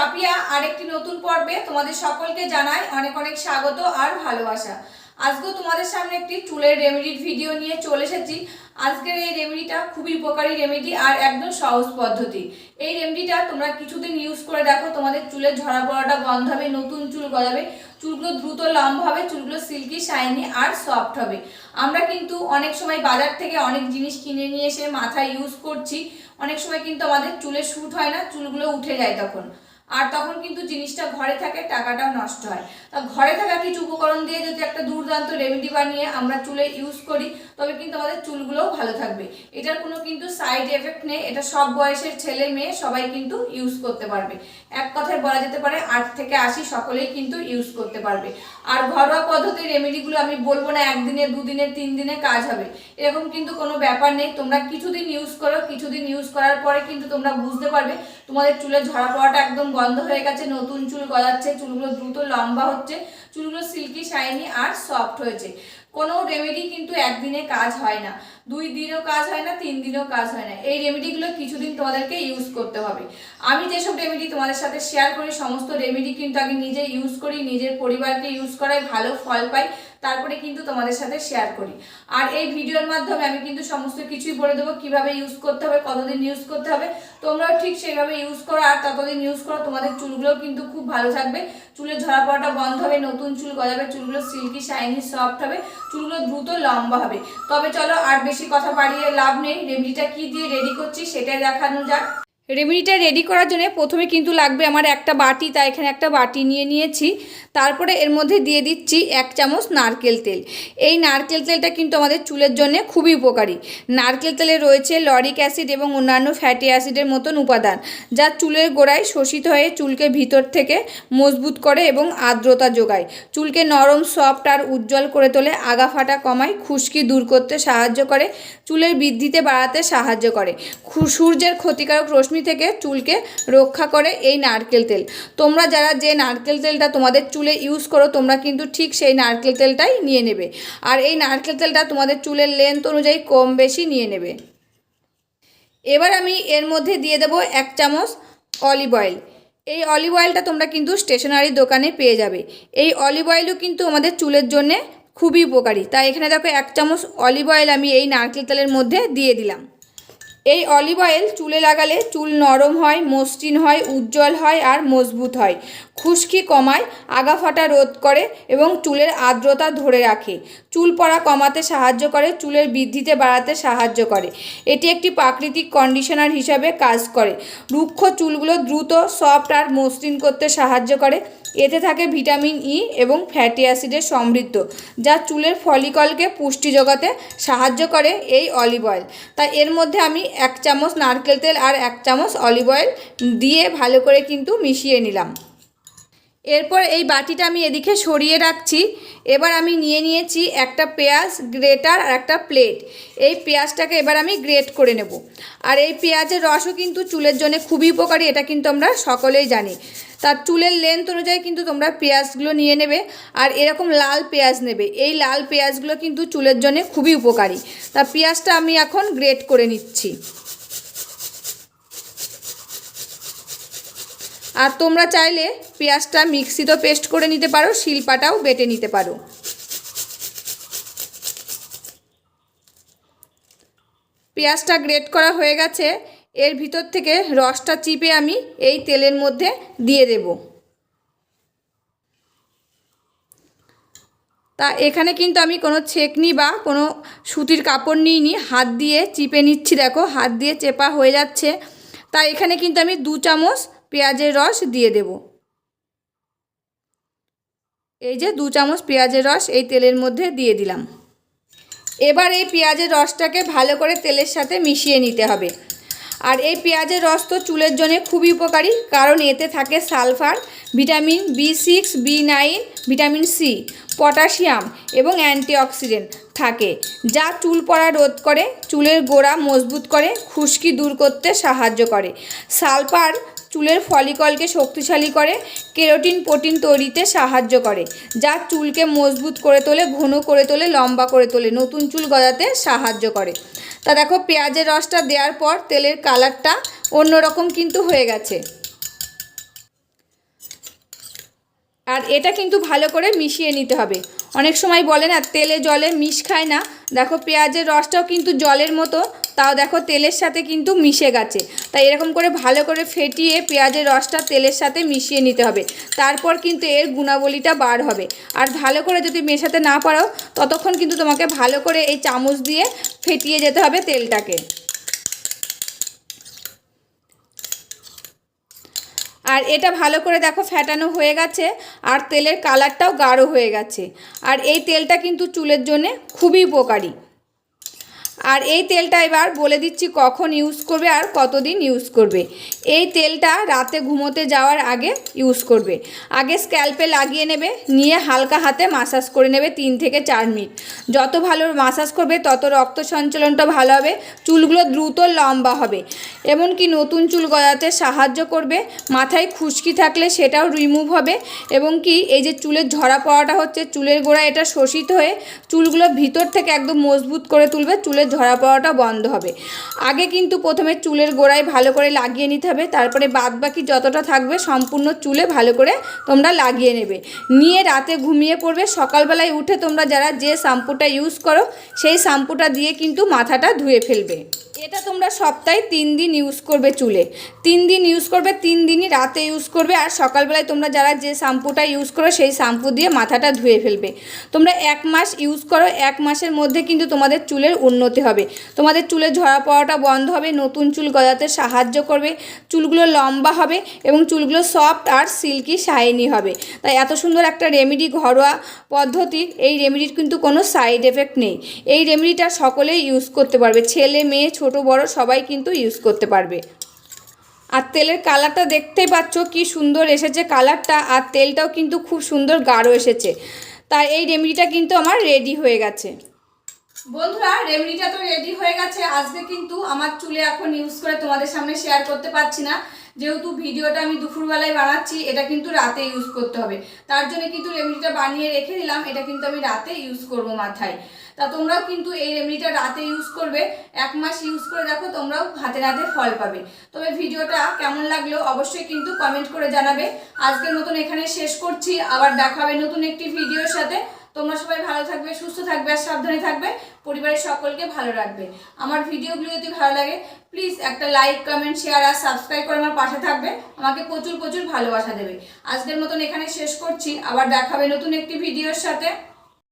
পাপিয়া আরেকটি নতুন পর্বে তোমাদের সকলকে জানাই অনেক অনেক স্বাগত আর ভালোবাসা। আজকেও তোমাদের সামনে একটি চুলের রেমেডির ভিডিও নিয়ে চলে এসেছি। আজকের এই রেমেডিটা খুবই উপকারী রেমেডি আর একদম সহজ পদ্ধতি। এই রেমেডিটা তোমরা কিছুদিন ইউজ করে দেখো, তোমাদের চুলের ঝরা পড়াটা বন্ধ হবে, নতুন চুল গজাবে, চুলগুলো দ্রুত লম্বা হবে, চুলগুলো সিল্কি শাইনি আর সফট হবে। আমরা কিন্তু অনেক সময় বাজার থেকে অনেক জিনিস কিনে নিয়ে এসে মাথায় ইউজ করছি, অনেক সময় কিন্তু আমাদের চুলে শ্যুট হয় না, চুলগুলো উঠে যায় তখন কিন্তু জিনিসটা ঘরে থাকে, টাকাটাও নষ্ট হয়। তা ঘরে থাকা কিছু উপকরণ দিয়ে যদি একটা দুর্দান্ত রেমেডি বানিয়ে আমরা চুলে ইউজ করি তবে কিন্তু আমাদের চুলগুলোও ভালো থাকবে। এটার কোনো কিন্তু সাইড এফেক্ট নেই, এটা সব বয়সের ছেলে মেয়ে সবাই কিন্তু ইউজ করতে পারবে। এক কথায় বলা যেতে পারে 8 থেকে 80 সকলেই কিন্তু ইউজ করতে পারবে। আর ঘরোয়া পদ্ধতির রেমেডিগুলো আমি বলবো না একদিনে, দুদিনে, 3 দিনে কাজ হবে, এরকম কিন্তু কোনো ব্যাপার নেই। তোমরা কিছুদিন ইউজ করো, কিছুদিন ইউজ করার পরে কিন্তু তোমরা বুঝতে পারবে তোমাদের চুলের ঝরা পড়াটা একদম বন্ধ হয়ে গেছে, নতুন চুল গজাচ্ছে, চুলগুলো দ্রুত লম্বা হচ্ছে, চুলগুলো সিল্কি শাইনি আর সফট হয়েছে। কোনো রেমেডি কিন্তু একদিনে কাজ হয় না, 2 দিনও কাজ হয় না, 3 দিনও কাজ হয় না। এই রেমেডিগুলো কিছুদিন তোমাদেরকে ইউজ করতে হবে। আমি যেসব রেমেডি তোমাদের সাথে শেয়ার করি সমস্ত রেমেডি কিন্তু আগে নিজে ইউজ করি, নিজের পরিবারকে ইউজ করাই, ভালো ফল পাই, তারপরে কিন্তু তোমাদের সাথে শেয়ার করি। আর এই ভিডিওর মাধ্যমে আমি কিন্তু সমস্ত কিছুই বলে দেবো, কিভাবে ইউজ করতে হবে, কতদিন ইউজ করতে হবে। তোমরাও ঠিক সেভাবে ইউজ করো আর ততদিন ইউজ করো, তোমাদের চুলগুলো কিন্তু খুব ভালো থাকবে, চুলের ঝরা পড়াটা বন্ধ হবে, নতুন চুল গজাবে, চুলগুলো সিল্কি শাইনি সফট হবে, চুলগুলো দ্রুত লম্বা হবে। তবে চলো আর বেশি কথা বাড়িয়ে লাভ নেই, রেমেডিটা কি দিয়ে রেডি করছি সেটাই দেখানো যাক। রেমেডিটা রেডি করার জন্য প্রথমে কিন্তু লাগবে আমার একটা বাটি, তাই এখানে একটা বাটি নিয়ে নিয়েছি। তারপরে এর মধ্যে দিয়ে দিচ্ছি 1 চামচ নারকেল তেল। এই নারকেল তেলটা কিন্তু আমাদের চুলের জন্য খুবই উপকারী। নারকেল তেলে রয়েছে লরিক অ্যাসিড এবং অন্যান্য ফ্যাটি অ্যাসিডের মতন উপাদান, যা চুলের গোড়ায় শোষিত হয়ে চুলকে ভিতর থেকে মজবুত করে এবং আর্দ্রতা যোগায়, চুলকে নরম, সফট আর উজ্জ্বল করে তোলে, আগা ফাটা কমায়, খুশকি দূর করতে সাহায্য করে, চুলের বৃদ্ধিতে বাড়াতে সাহায্য করে, সূর্যের ক্ষতিকারক রশ্মি থেকে চুলকে রক্ষা করে এই নারকেল তেল। তোমরা যারা যে নারকেল তেলটা তোমাদের চুলে ইউজ করো তোমরা কিন্তু ঠিক সেই নারকেল তেলটাই নিয়ে নেবে। আর এই নারকেল তেলটা তোমাদের চুলের লেন্থ অনুযায়ী কম বেশি নিয়ে নেবে। এবার আমি এর মধ্যে দিয়ে দেব 1 চামচ অলিভ অয়েল। এই অলিভ অয়েলটা তোমরা কিন্তু স্টেশনারি দোকানে পেয়ে যাবে। এই অলিভ অয়েলও কিন্তু আমাদের চুলের জন্যে খুবই উপকারী। তাই এখানে দেখো 1 চামচ অলিভ অয়েল আমি এই নারকেল তেলের মধ্যে দিয়ে দিলাম। এই অলিভ অয়েল চুলে লাগালে চুল নরম হয়, মসৃণ হয়, উজ্জ্বল হয় আর মজবুত হয়, খুশকি কমায়, আগা ফাটা রোধ করে এবং চুলের আর্দ্রতা ধরে রাখে, চুল পড়া কমাতে সাহায্য করে, চুলের বৃদ্ধিতে বাড়াতে সাহায্য করে। এটি একটি প্রাকৃতিক কন্ডিশনার হিসাবে কাজ করে, রুক্ষ চুলগুলো দ্রুত সফট আর মসৃণ করতে সাহায্য করে। এতে থাকে ভিটামিন ই এবং ফ্যাটি অ্যাসিডে সমৃদ্ধ, যা চুলের ফলিকলকে পুষ্টি যোগাতে সাহায্য করে এই অলিভ অয়েল। তাই এর মধ্যে আমি 1 চামচ নারকেল তেল আর 1 চামচ অলিভ অয়েল দিয়ে ভালো করে কিন্তু মিশিয়ে নিলাম। এরপর এই বাটিটা আমি এদিকে সরিয়ে রাখছি। এবার আমি নিয়ে নিয়েছি একটা পেঁয়াজ গ্রেটার আর একটা প্লেট। এই পেঁয়াজটাকে এবার আমি গ্রেট করে নেব। আর এই পেঁয়াজের রসও কিন্তু চুলের জন্য খুবই উপকারী, এটা কিন্তু আমরা সকলেই জানি। তার চুলের লেন্থ অনুযায়ী কিন্তু তোমরা পেঁয়াজগুলো নিয়ে নেবে আর এরকম লাল পেঁয়াজ নেবে। এই লাল পেঁয়াজগুলো কিন্তু চুলের জন্য খুবই উপকারী। তা পেঁয়াজটা আমি এখন গ্রেট করে নিচ্ছি। আর তোমরা চাইলে পেঁয়াজটা মিক্সিতেও পেস্ট করে নিতে পারো, শিলপাটাও বেটে নিতে পারো। পেঁয়াজটা গ্রেট করা হয়ে গেছে। এর ভিতর থেকে রসটা চিপে আমি এই তেলের মধ্যে দিয়ে দেব। তা এখানে কিন্তু আমি কোনো ছেঁকনি বা কোনো সুতির কাপড় নিইনি, হাত দিয়ে চিপে নিচ্ছি। দেখো হাত দিয়ে চেপা হয়ে যাচ্ছে। তা এখানে কিন্তু আমি 2 চামচ পেঁয়াজের রস দিয়ে দেব। এই যে 2 চামচ পেঁয়াজের রস এই তেলের মধ্যে দিয়ে দিলাম। এবার এই পেঁয়াজের রসটাকে ভালো করে তেলের সাথে মিশিয়ে নিতে হবে। আর এই পেঁয়াজের রস তো চুলের জন্য খুবই উপকারী, কারণ এতে থাকে sulphur, vitamin B6, B9, vitamin C, potassium এবং অ্যান্টিঅক্সিডেন্ট থাকে, যা চুল পড়া রোধ করে, চুলের গোড়া মজবুত করে, খুশকি দূর করতে সাহায্য করে। সালফার চুলের ফলিকলকে শক্তিশালী করে, কেরাটিন প্রোটিন তৈরিতে সাহায্য করে, যা চুলকে মজবুত করে তোলে, ঘন করে তোলে, লম্বা করে তোলে, নতুন চুল গজাতে সাহায্য করে। তা দেখো পেঁয়াজের রসটা দেওয়ার পর তেলের কালারটা অন্যরকম কিন্তু হয়ে গেছে। আর এটা কিন্তু ভালো করে মিশিয়ে নিতে হবে। অনেক সময় বলে না তেলে জলে মিশ খায় না, দেখো পেঁয়াজের রসটাও কিন্তু জলের মতো, তাও দেখো তেলের সাথে কিন্তু মিশে গেছে। তাই এরকম করে ভালো করে ফেটিয়ে পেঁয়াজের রসটা তেলের সাথে মিশিয়ে নিতে হবে, তারপর কিন্তু এর গুণাবলীটা বার হবে। আর ভালো করে যদি মেশাতে না পারো ততক্ষণ কিন্তু তোমাকে ভালো করে এই চামচ দিয়ে ফেটিয়ে যেতে হবে তেলটাকে। আর এটা ভালো করে দেখো ফেটানো হয়ে গেছে, আর তেলের কালারটাও গাঢ় হয়ে গেছে। আর এই তেলটা কিন্তু চুলের জন্য খুবই উপকারী। আর এই তেলটা এবার বলে দিচ্ছি কখন ইউজ করবে আর কতদিন ইউজ করবে। এই তেলটা রাতে ঘুমোতে যাওয়ার আগে ইউজ করবে। আগে স্ক্যাল্পে লাগিয়ে নেবে, নিয়ে হালকা হাতে মাসাজ করে নেবে 3 থেকে 4 মিনিট। যত ভালো মাসাজ করবে তত রক্ত সঞ্চালনটা ভালো হবে, চুলগুলো দ্রুত লম্বা হবে, এমনকি নতুন চুল গজাতে সাহায্য করবে। মাথায় খুশকি থাকলে সেটাও রিমুভ হবে, এবং কি এই যে চুলের ঝরা পড়াটা হচ্ছে চুলের গোড়ায় এটা শোষিত হয়ে চুলগুলো ভিতর থেকে একদম মজবুত করে তুলবে, চুলের ঝরা পড়াটা বন্ধ হবে। আগে কিন্তু প্রথমে চুলের গোড়ায় ভালো করে লাগিয়ে নিতে হবে, তারপরে বাদ বাকি যতটা থাকবে সম্পূর্ণ চুলে ভালো করে তোমরা লাগিয়ে নেবে, নিয়ে রাতে ঘুমিয়ে পড়বে। সকালবেলায় উঠে তোমরা যারা যে শ্যাম্পুটা ইউজ করো সেই শ্যাম্পুটা দিয়ে কিন্তু মাথাটা ধুয়ে ফেলবে। এটা তোমরা সপ্তাহে 3 দিন ইউজ করবে, চুলে 3 দিন ইউজ করবে, 3 দিনই রাতে ইউজ করবে। আর সকালবেলায় তোমরা যারা যে শ্যাম্পুটা ইউজ করো সেই শ্যাম্পু দিয়ে মাথাটা ধুয়ে ফেলবে। তোমরা 1 মাস ইউজ করো, 1 মাসের মধ্যে কিন্তু তোমাদের চুলের উন্নতি হবে, তোমাদের চুলের ঝরা পড়াটা বন্ধ হবে, নতুন চুল গজাতে সাহায্য করবে, চুলগুলো লম্বা হবে এবং চুলগুলো সফট আর সিল্কি শাইনি হবে। তাই এত সুন্দর একটা রেমেডি, ঘরোয়া পদ্ধতির এই রেমেডির কিন্তু কোনো সাইড এফেক্ট নেই। এই রেমেডিটা সকলেই ইউজ করতে পারবে, ছেলে মেয়ে ছোট বড় সবাই কিন্তু ইউজ করতে পারবে। আর তেলের কালারটা দেখতেই পাচ্ছ কি সুন্দর এসেছে কালারটা, আর তেলটাও কিন্তু খুব সুন্দর গাঢ় এসেছে। তাই এই রেমেডিটা কিন্তু আমার রেডি হয়ে গেছে। বন্ধুরা রেমেডিটা তো রেডি হয়ে গেছে। আজকে কিন্তু আমার চুলে এখন ইউজ করে তোমাদের সামনে শেয়ার করতে পারছি না, যেহেতু ভিডিওটা আমি দুপুরবেলায় বানাচ্ছি, এটা কিন্তু রাতে ইউজ করতে হবে। তার জন্য কিন্তু রেমেডিটা বানিয়ে রেখে দিলাম, এটা কিন্তু আমি রাতে ইউজ করব মাথায়। তা তোমরাও কিন্তু এই রেমেডিটা রাতে ইউজ করবে, 1 মাস ইউজ করে দেখো, তোমরাও হাতে নাতে ফল পাবে। তবে ভিডিওটা কেমন লাগলো অবশ্যই কিন্তু কমেন্ট করে জানাবে। আজকের মতন এখানে শেষ করছি, আবার দেখা হবে নতুন একটি ভিডিওর সাথে। তোমরা সবাই ভালো থাকবে, সুস্থ থাকবে আর সাবধানে থাকবে, পরিবারের সকলকে ভালো রাখবে। আমার ভিডিওগুলো যদি ভালো লাগে প্লিজ একটা লাইক, কমেন্ট, শেয়ার আর সাবস্ক্রাইব করে আমার পাশে থাকবে, আমাকে প্রচুর প্রচুর ভালোবাসা দেবে। আজকের মতন এখানে শেষ করছি, আবার দেখা হবে নতুন একটি ভিডিওর সাথে।